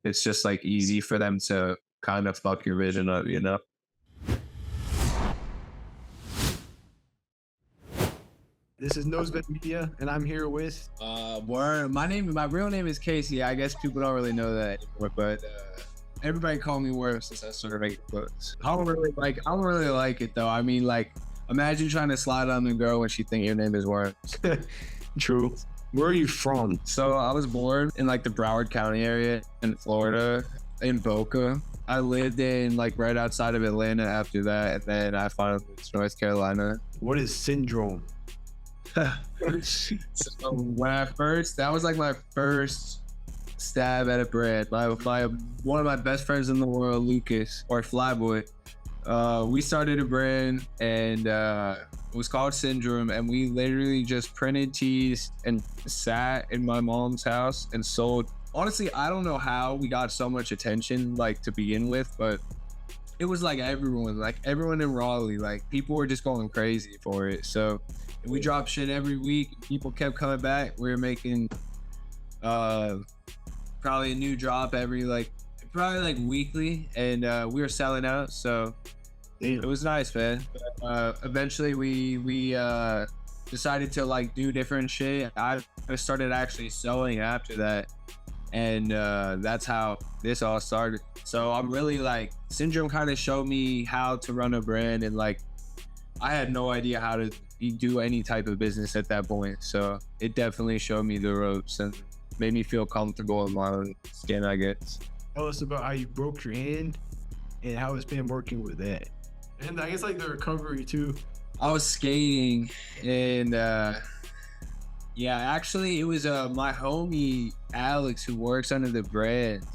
it's just like easy for them to kind of fuck your vision up, you know? This is Nosebag Media, and I'm here with. Word. My real name is Casey. I guess people don't really know that anymore, but everybody call me Word since I started making clothes. I don't really like it though. I mean, like, imagine trying to slide on the girl when she think your name is Word. True. Where are you from? So I was born in like the Broward County area in Florida, in Boca. I lived in like right outside of Atlanta after that, and then I finally moved to North Carolina. What is syndrome? So that was like my first stab at a brand. One of my best friends in the world, Lucas, or Flyboy, we started a brand, and it was called Syndrome, and we literally just printed tees and sat in my mom's house and sold. Honestly, I don't know how we got so much attention, like, to begin with, but it was like everyone in Raleigh, like, people were just going crazy for it. So we dropped shit every week. People kept coming back. We were making probably a new drop every weekly, and we were selling out. So Damn. it was nice, man. Eventually we decided to like do different shit. I started actually sewing after that, and that's how this all started. So I'm really like, Syndrome kind of showed me how to run a brand, and like I had no idea how to do any type of business at that point. So it definitely showed me the ropes and made me feel comfortable in my own skin, I guess. Tell us about how you broke your hand and how it's been working with that. And I guess like the recovery too. I was skating, and yeah, actually it was my homie Alex, who works under the brand.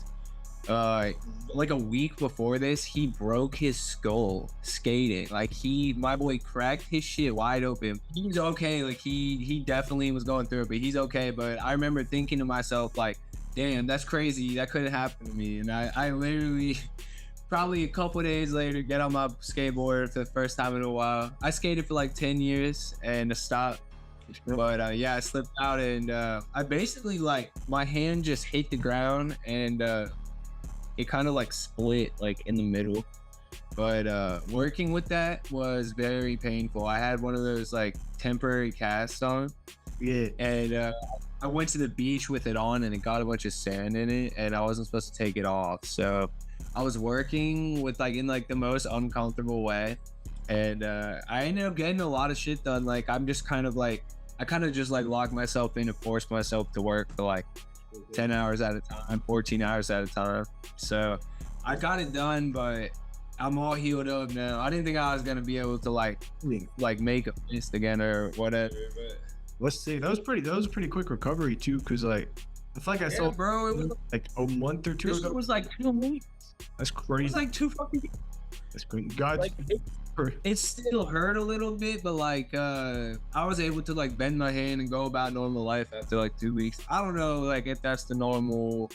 Like a week before this, he broke his skull skating. Like my boy cracked his shit wide open. He's okay. Like he definitely was going through it, but he's okay. But I remember thinking to myself, like, damn, that's crazy. That couldn't happen to me. And I literally, probably a couple days later, get on my skateboard for the first time in a while. I skated for like 10 years and stopped. But yeah, I slipped out, and I basically, like, my hand just hit the ground, and it kind of like split like in the middle. But working with that was very painful. I had one of those like temporary casts on. Yeah. And I went to the beach with it on, and it got a bunch of sand in it, and I wasn't supposed to take it off. So I was working with like in like the most uncomfortable way, and I ended up getting a lot of shit done. Like I kind of just like locked myself in and forced myself to work for like 10 hours at a time, 14 hours at a time. So I got it done, but I'm all healed up now. I didn't think I was gonna be able to like make a fist again or whatever. But Let's see. That was a pretty quick recovery too, cause like I feel like I saw bro, it was like a month or two this ago. was like 2 weeks. That's It crazy. was like 2 fucking. That's great. God. Like, it still hurt a little bit, but like I was able to like bend my hand and go about normal life after like 2 weeks. I don't know like if that's the normal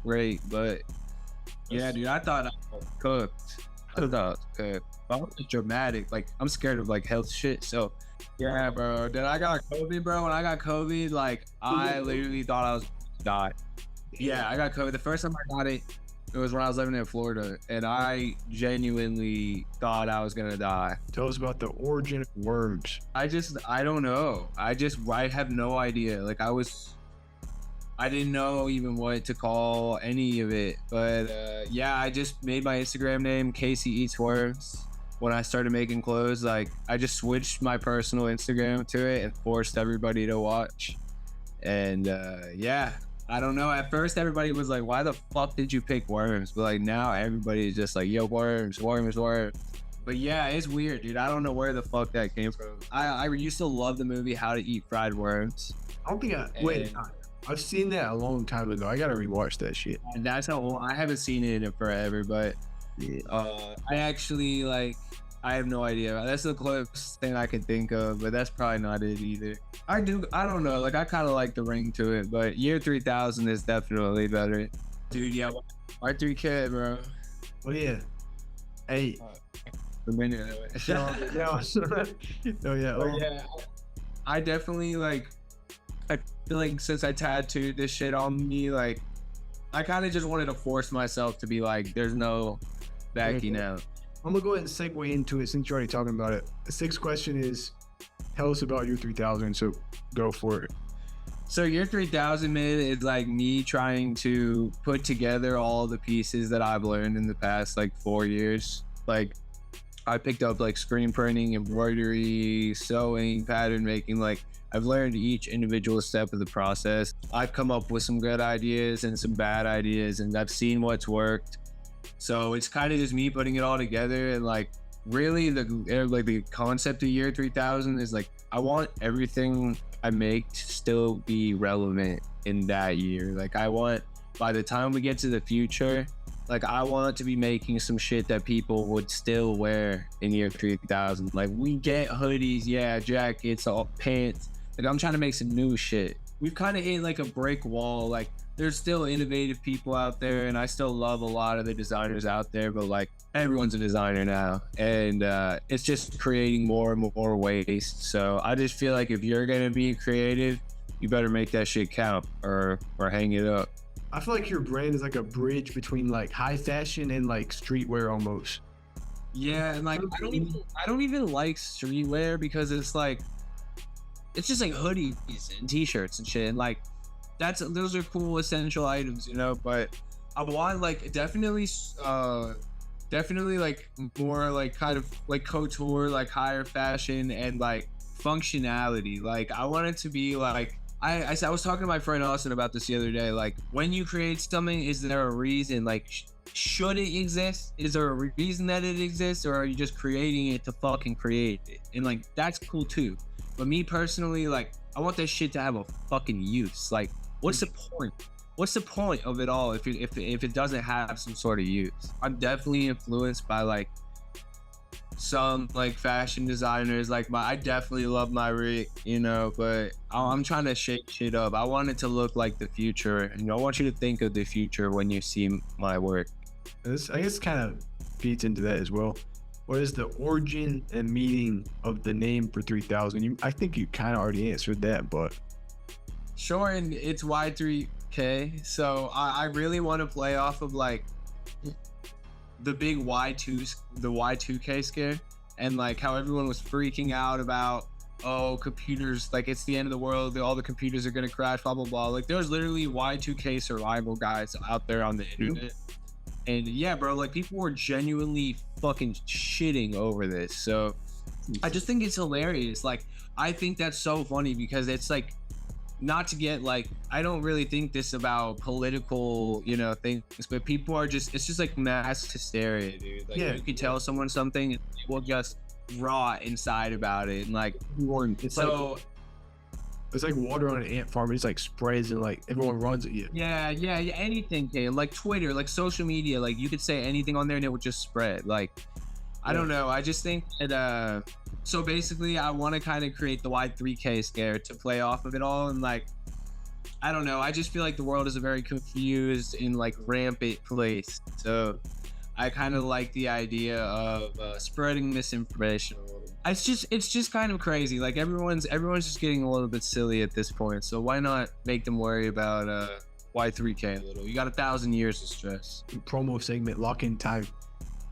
rate, but yeah, dude, I thought I was cooked. I thought I was cooked. I was dramatic. Like, I'm scared of like health shit. So yeah, bro. Then I got COVID, bro. When I got COVID, like I literally thought I was gonna die. Yeah, I got COVID. The first time I got it, it was when I was living in Florida, and I genuinely thought I was gonna die. Tell us about the origin of worms. I don't know. I have no idea. Like I didn't know even what to call any of it. But yeah, I just made my Instagram name Casey Eats Worms. When I started making clothes, like I just switched my personal Instagram to it and forced everybody to watch. And yeah, I don't know. At first, everybody was like, why the fuck did you pick worms? But like now everybody is just like, yo, worms. But yeah, it's weird, dude. I don't know where the fuck that came from. I used to love the movie How to Eat Fried Worms. I don't think I've seen that a long time ago. I gotta rewatch that shit. And that's how I haven't seen it in forever, but Yeah. I actually like, I have no idea. That's the closest thing I can think of, but that's probably not it either. I don't know. Like, I kind of like the ring to it, but Year 3000 is definitely better. Dude, yeah, R3K, bro. Oh yeah. Hey. The minute. Yeah. Oh yeah. But yeah, I definitely like, I feel like since I tattooed this shit on me, like I kind of just wanted to force myself to be like, there's no backing out. I'm gonna go ahead and segue into it since you're already talking about it. The sixth question is, tell us about your 3000. So go for it. So year 3000, man, is like me trying to put together all the pieces that I've learned in the past like 4 years. Like I picked up like screen printing, embroidery, sewing, pattern making. Like I've learned each individual step of the process. I've come up with some good ideas and some bad ideas, and I've seen what's worked. So it's kind of just me putting it all together. And like really the concept of year 3000 is like, I want everything I make to still be relevant in that year. Like I want, by the time we get to the future, like I want to be making some shit that people would still wear in year 3000. Like we get hoodies, yeah, jackets, all pants. Like I'm trying to make some new shit. We've kind of hit like a brick wall. Like there's still innovative people out there, and I still love a lot of the designers out there, but like everyone's a designer now, and it's just creating more and more waste. So I just feel like if you're gonna be creative, you better make that shit count or hang it up. I feel like your brand is like a bridge between like high fashion and like streetwear almost. Yeah, and like I don't even like streetwear because it's just like hoodies and t-shirts and shit, and like those are cool essential items, you know, but I want like definitely like more like kind of like couture, like higher fashion and like functionality. Like I want it to be like I was talking to my friend Austin about this the other day. Like when you create something, is there a reason? Like should it exist? Is there a reason that it exists, or are you just creating it to fucking create it? And like that's cool too. But me personally, like I want that shit to have a fucking use. Like what's the point? What's the point of it all if it doesn't have some sort of use? I'm definitely influenced by like some like fashion designers. Like I definitely love my Rick, you know, but I'm trying to shake shit up. I want it to look like the future. You know, I want you to think of the future when you see my work. This, I guess, kind of feeds into that as well. What is the origin and meaning of the name for 3000? I think you kind of already answered that, but sure. And it's Y3K. So I really want to play off of like the big Y2K scare, and like how everyone was freaking out about, oh, computers, like it's the end of the world, all the computers are gonna crash, blah blah blah. Like there's literally Y2K survival guides out there on the internet. And yeah, bro, like people were genuinely fucking shitting over this. So I just think it's hilarious. Like I think that's so funny because it's like, not to get like, I don't really think this about political, you know, things, but people are just, it's just like mass hysteria, dude. Like yeah, you can tell someone something, and they will just rot inside about it. And like, it's so like, it's like water on an ant farm. It just like spreads and like everyone runs at you. yeah, anything, okay? Like Twitter, like social media, like you could say anything on there and it would just spread. Like, I don't know. I just think that, so basically I want to kind of create the Y3K scare to play off of it all. And like, I don't know. I just feel like the world is a very confused and like rampant place. So I kind of like the idea of spreading misinformation a little. It's just kind of crazy. Like everyone's just getting a little bit silly at this point. So why not make them worry about Y3K a little? You got 1,000 years of stress. Promo segment, lock in time.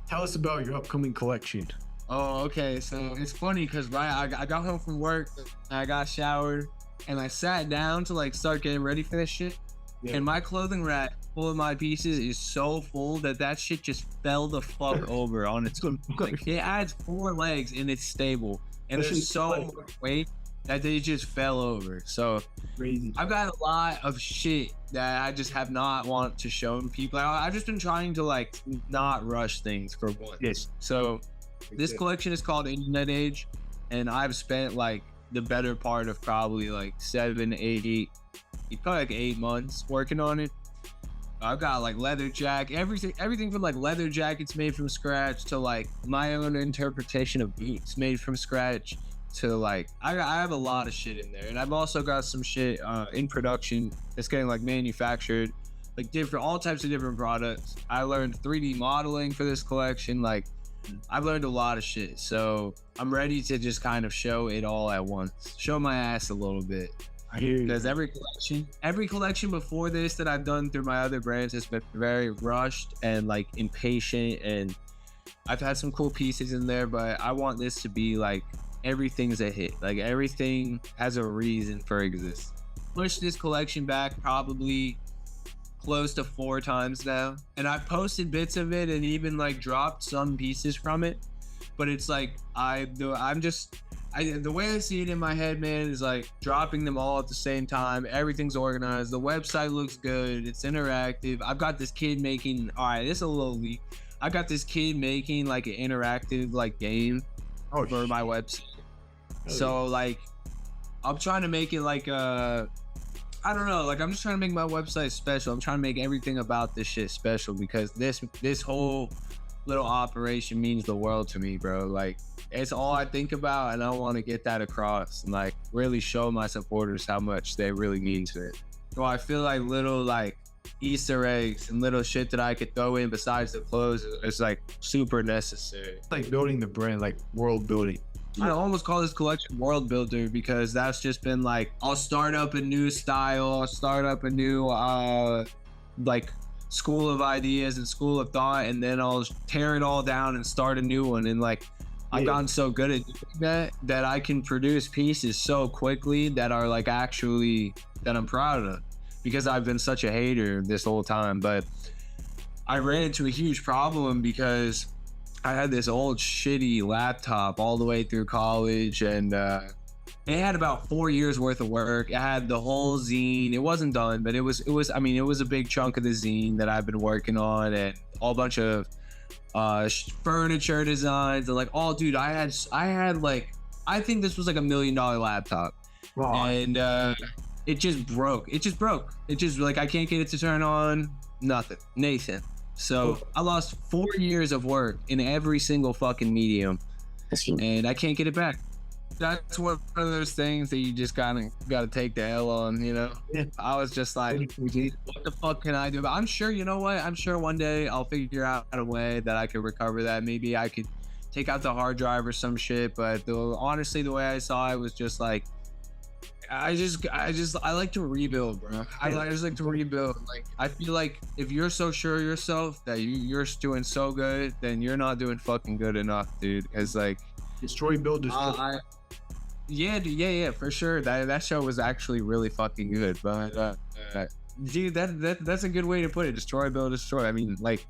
Tell us about your upcoming collection. Oh, okay. So it's funny because I got home from work, I got showered, and I sat down to like start getting ready for this shit. Yeah. And my clothing rack full of my pieces is so full that shit just fell the fuck over on its own. Like it adds 4 legs and it's stable, and there's so much weight that they just fell over. So crazy. I've got a lot of shit that I just have not want to show people. I've just been trying to like not rush things for once. Yes. So this collection is called Internet Age, and I've spent like the better part of probably like 8 months working on it. I've got like leather jacket, everything from like leather jackets made from scratch to like my own interpretation of beats made from scratch to like I have a lot of shit in there. And I've also got some shit in production that's getting like manufactured, like all types of different products. I learned 3D modeling for this collection. Like I've learned a lot of shit, so I'm ready to just kind of show it all at once, show my ass a little bit. I hear you. Because every collection before this that I've done through my other brands has been very rushed and like impatient, and I've had some cool pieces in there, but I want this to be like everything's a hit. Like everything has a reason for existence. Pushed this collection back probably close to 4 times now, and I've posted bits of it and even like dropped some pieces from it. But it's like the way I see it in my head, man, is like dropping them all at the same time. Everything's organized. The website looks good. It's interactive. I've got this kid making. All right, this is a little leak. I got this kid making like an interactive like game for my website. So like, I'm trying to make it like I don't know. Like I'm just trying to make my website special. I'm trying to make everything about this shit special because this whole little operation means the world to me, bro. Like it's all I think about, and I want to get that across and like really show my supporters how much they really mean to it. So I feel like little like Easter eggs and little shit that I could throw in besides the clothes is like super necessary. It's like building the brand, like world building. I almost call this collection world builder because that's just been like, I'll start up a new style, I'll start up a new like school of ideas and school of thought, and then I'll tear it all down and start a new one. And like I've gotten so good at doing that I can produce pieces so quickly that are like actually that I'm proud of, because I've been such a hater this whole time. But I ran into a huge problem because I had this old shitty laptop all the way through college, and it had about 4 years worth of work. It had the whole zine. It wasn't done, but it was a big chunk of the zine that I've been working on, and a bunch of furniture designs, and like, oh dude, I had like, I think this was like $1 million laptop. Wow. And it just broke. It just like, I can't get it to turn on. Nothing. Nathan. So I lost 4 years of work in every single fucking medium, and I can't get it back. That's one of those things that you just gotta take the L on, you know? Yeah. I was just like, what the fuck can I do? But I'm sure, you know what? I'm sure one day I'll figure out a way that I could recover that. Maybe I could take out the hard drive or some shit. But honestly, the way I saw it was just like, I like to rebuild, bro. I just like to rebuild. Like, I feel like if you're so sure of yourself that you're doing so good, then you're not doing fucking good enough, dude. Cause like, destroy, build, destroy. Yeah, dude, yeah, for sure. That show was actually really fucking good. But dude, that's a good way to put it. Destroy, build, destroy. I mean, like,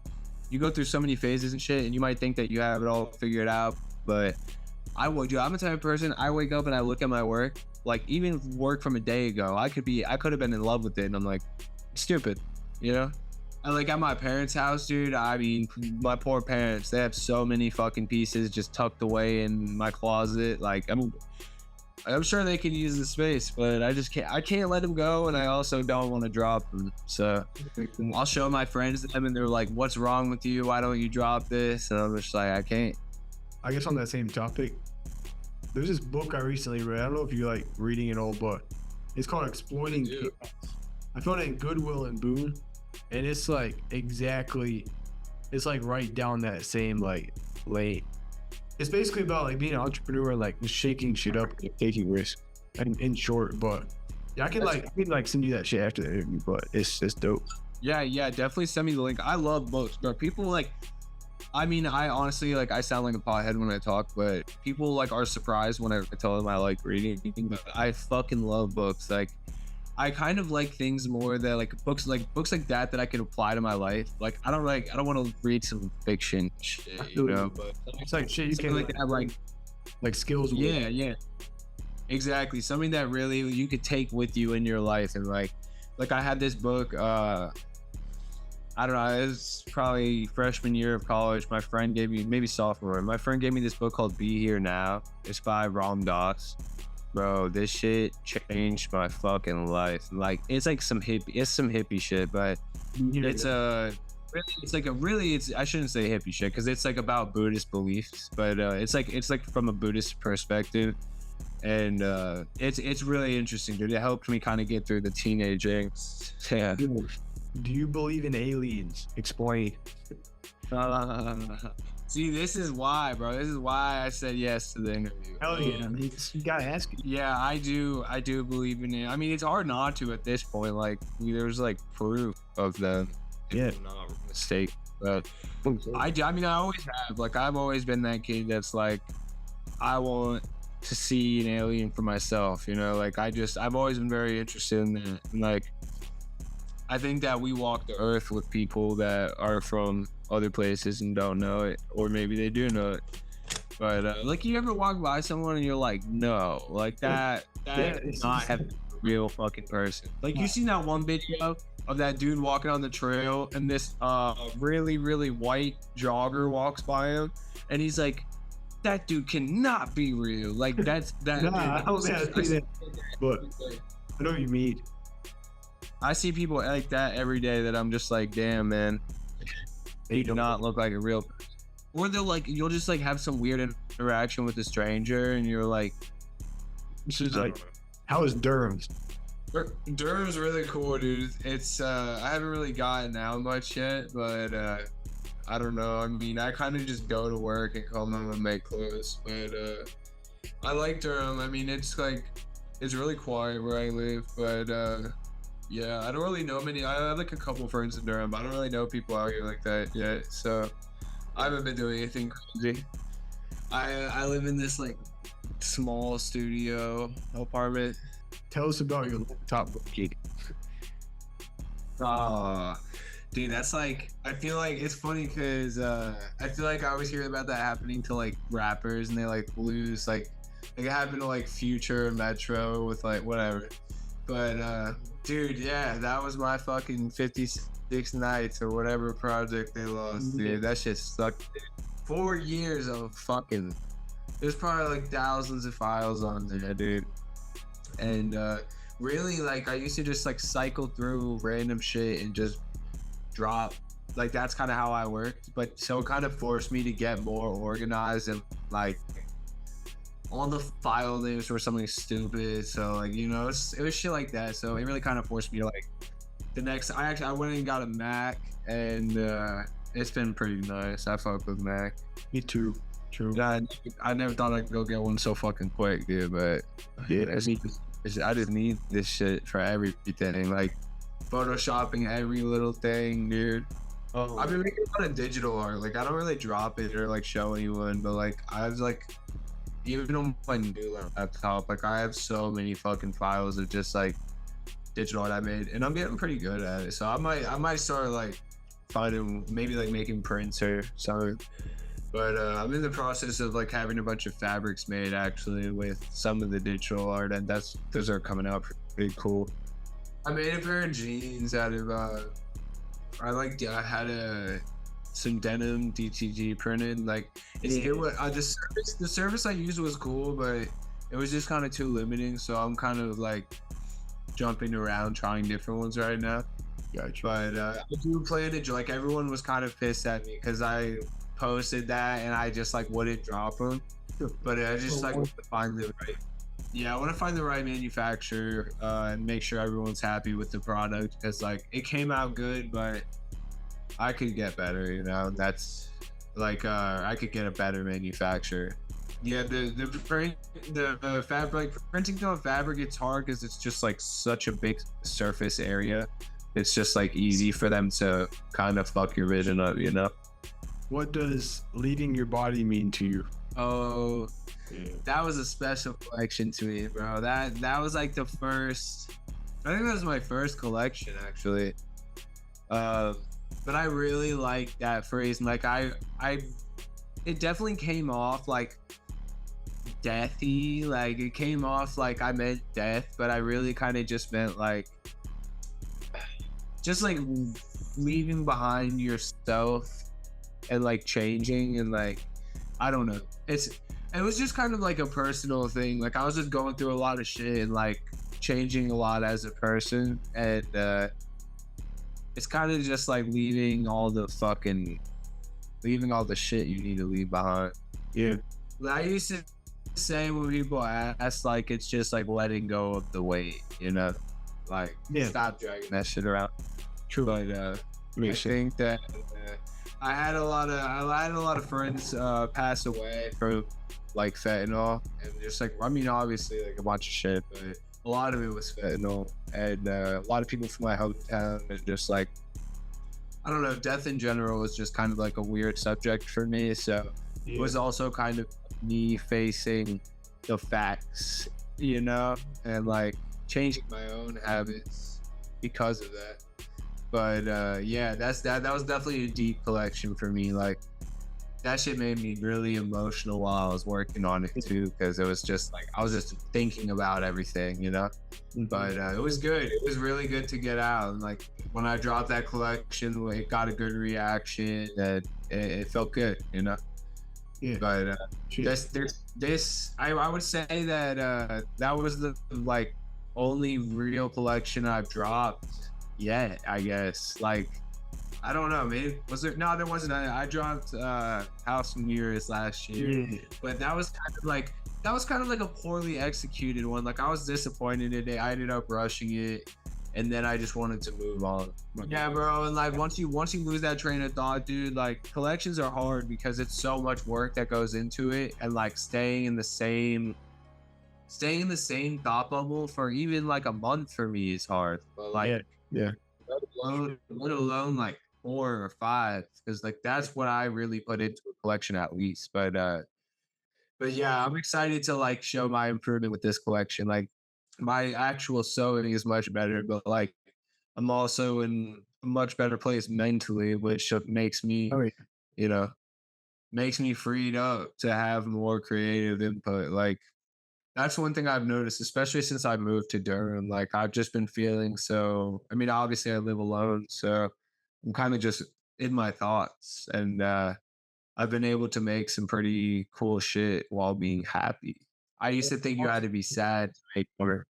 you go through so many phases and shit, and you might think that you have it all figured out, but I'm the type of person, I wake up and I look at my work, like even work from a day ago, I could have been in love with it, and I'm like, stupid, you know? And like at my parents' house, dude, I mean, my poor parents, they have so many fucking pieces just tucked away in my closet. Like, I'm sure they could use the space, but I can't let them go, and I also don't want to drop them. So I'll show my friends them, and they're like, what's wrong with you? Why don't you drop this? And I'm just like, I can't. I guess on that same topic, there's this book I recently read. I don't know if you like reading it all, but it's called Exploiting Chaos. I found it in Goodwill and Boone, and it's like it's like right down that same like lane. It's basically about like being an entrepreneur, like just shaking shit up, and taking risks, and in short. But yeah, I can send you that shit after the interview, but it's dope. Yeah, definitely send me the link. I love books, bro. People like, I mean, I honestly, like, I sound like a pothead when I talk, but people like are surprised when I tell them I like reading. But I fucking love books. Like, I kind of like things more that like books like that I could apply to my life. Like, I don't want to read some fiction shit, you know. But it's like shit you can like that, like skills. Yeah, exactly. Something that really you could take with you in your life. And like I had this book. I don't know. It was probably freshman year of college. My friend gave me, maybe sophomore. My friend gave me this book called Be Here Now. It's by Ram Dass. Bro, this shit changed my fucking life. Like, it's like some hippie shit, but I shouldn't say hippie shit, because it's like about Buddhist beliefs, but it's like from a Buddhist perspective, and it's really interesting, dude. It helped me kind of get through the teenage angst. Yeah. Do you believe in aliens? Explain. See, this is why, bro. This is why I said yes to the interview. Hell yeah, you gotta ask it. Yeah, I do. I do believe in it. I mean, it's hard not to at this point. Like, there's like proof of them. Yeah. Not a mistake. But I do. I mean, I always have. Like, I've always been that kid that's like, I want to see an alien for myself. You know, like I've always been very interested in that. And like, I think that we walk the earth with people that are from other places and don't know it, or maybe they do know it. But like, you ever walk by someone and you're like, no, like that is not have a real fucking person. Like, you seen that one video of that dude walking on the trail and this really, really white jogger walks by him, and he's like, that dude cannot be real. Like, that's that. Nah, dude, I don't think I see that, but I know what you mean. I see people like that every day that I'm just like, damn, man, they do not look like a real person. Or they'll like, you'll just like have some weird interaction with a stranger and you're like, This is like, how is Durham? Durham's really cool, dude. It's I haven't really gotten out much yet, but I don't know. I mean, I kind of just go to work and come home and make clothes, but I like Durham. I mean, it's like, it's really quiet where I live, but yeah, I don't really know many. I have like a couple friends in Durham, but I don't really know people out here like that yet. So I haven't been doing anything crazy. I live in this like small studio apartment. Tell us about your laptop gig. Dude, that's like, I feel like it's funny because I feel like I always hear about that happening to like rappers and they like lose like it happened to like Future and Metro with like whatever. But dude, yeah, that was my fucking 56 nights or whatever project they lost, dude. That shit sucked, dude. 4 years of fucking, there's probably like thousands of files on there, dude. And really, like, I used to just like cycle through random shit and just drop. Like, that's kind of how I worked. But so it kind of forced me to get more organized, and like all the file names were something stupid. So like, you know, it was shit like that. So it really kind of forced me to like the next. I went and got a Mac, and it's been pretty nice. I fuck with Mac. Me too. True. I never thought I'd go get one so fucking quick, dude. But yeah, I just need this shit for everything. Like photoshopping every little thing, dude. Oh, I've been making a lot of digital art. Like, I don't really drop it or like show anyone, but like I was like, even on my new laptop, like I have so many fucking files of just like digital art I made, and I'm getting pretty good at it. So I might start like finding, maybe like making prints or something. But I'm in the process of like having a bunch of fabrics made actually with some of the digital art, and those are coming out pretty cool. I made a pair of jeans out of I had some denim DTG printed. Like the service I used was cool, but it was just kind of too limiting. So I'm kind of like jumping around trying different ones right now. gotcha. But I do plan to, like, everyone was kind of pissed at me because I posted that and I just like wouldn't drop them. But I just like want to find the right. Yeah, I want to find the right manufacturer and make sure everyone's happy with the product, because like it came out good, but I could get better. You know, that's like I could get a better manufacturer. Yeah, the fabric, like printing on fabric, it's hard because it's just like such a big surface area. It's just like easy for them to kind of fuck your vision up, you know. What does leaving your body mean to you? Oh, Yeah. that was a special collection to me, bro. That was like the first. I think that was my first collection, actually. But I really like that phrase. And like it definitely came off like deathy. Like it came off like I meant death, but I really kind of just meant like, just like leaving behind yourself and like changing, and like I don't know. It was just kind of like a personal thing. Like I was just going through a lot of shit and like changing a lot as a person, and it's kind of just like leaving all the shit you need to leave behind. Yeah. I used to say when people ask, like, it's just like letting go of the weight, you know, like Yeah. stop dragging that shit around. True. But I think that I had a lot of friends pass away from like fentanyl, and just like I mean, obviously like a bunch of shit, but a lot of it was fentanyl, and a lot of people from my hometown, and just like I don't know, death in general was just kind of like a weird subject for me. So it Yeah. was also kind of me facing the facts, you know, and like changing my own habits because of that. But yeah, that was definitely a deep collection for me. Like that shit made me really emotional while I was working on it too, because it was just like I was just thinking about everything, you know. But it was good. It was really good to get out. And like when I dropped that collection, it got a good reaction, and it felt good, you know. Yeah. But Shit. I would say that that was the like only real collection I've dropped yet. I guess like I don't know, maybe was there? No, there wasn't. I dropped House of Mirrors last year, Yeah. but that was kind of like a poorly executed one. Like I was disappointed in it. I ended up rushing it, and then I just wanted to move on. Yeah, bro. And like once you lose that train of thought, dude, like collections are hard because it's so much work that goes into it, and like staying in the same thought bubble for even like a month for me is hard. But like Yeah. Yeah. let alone like 4 or 5, because like that's what I really put into a collection at least. But yeah, I'm excited to like show my improvement with this collection. Like my actual sewing is much better, but like I'm also in a much better place mentally, which makes me, Oh yeah. you know, makes me freed up to have more creative input. Like that's one thing I've noticed, especially since I moved to Durham. Like I've just been feeling so. I mean, obviously I live alone, so I'm kind of just in my thoughts, and I've been able to make some pretty cool shit while being happy. I used to think you had to be sad to make art.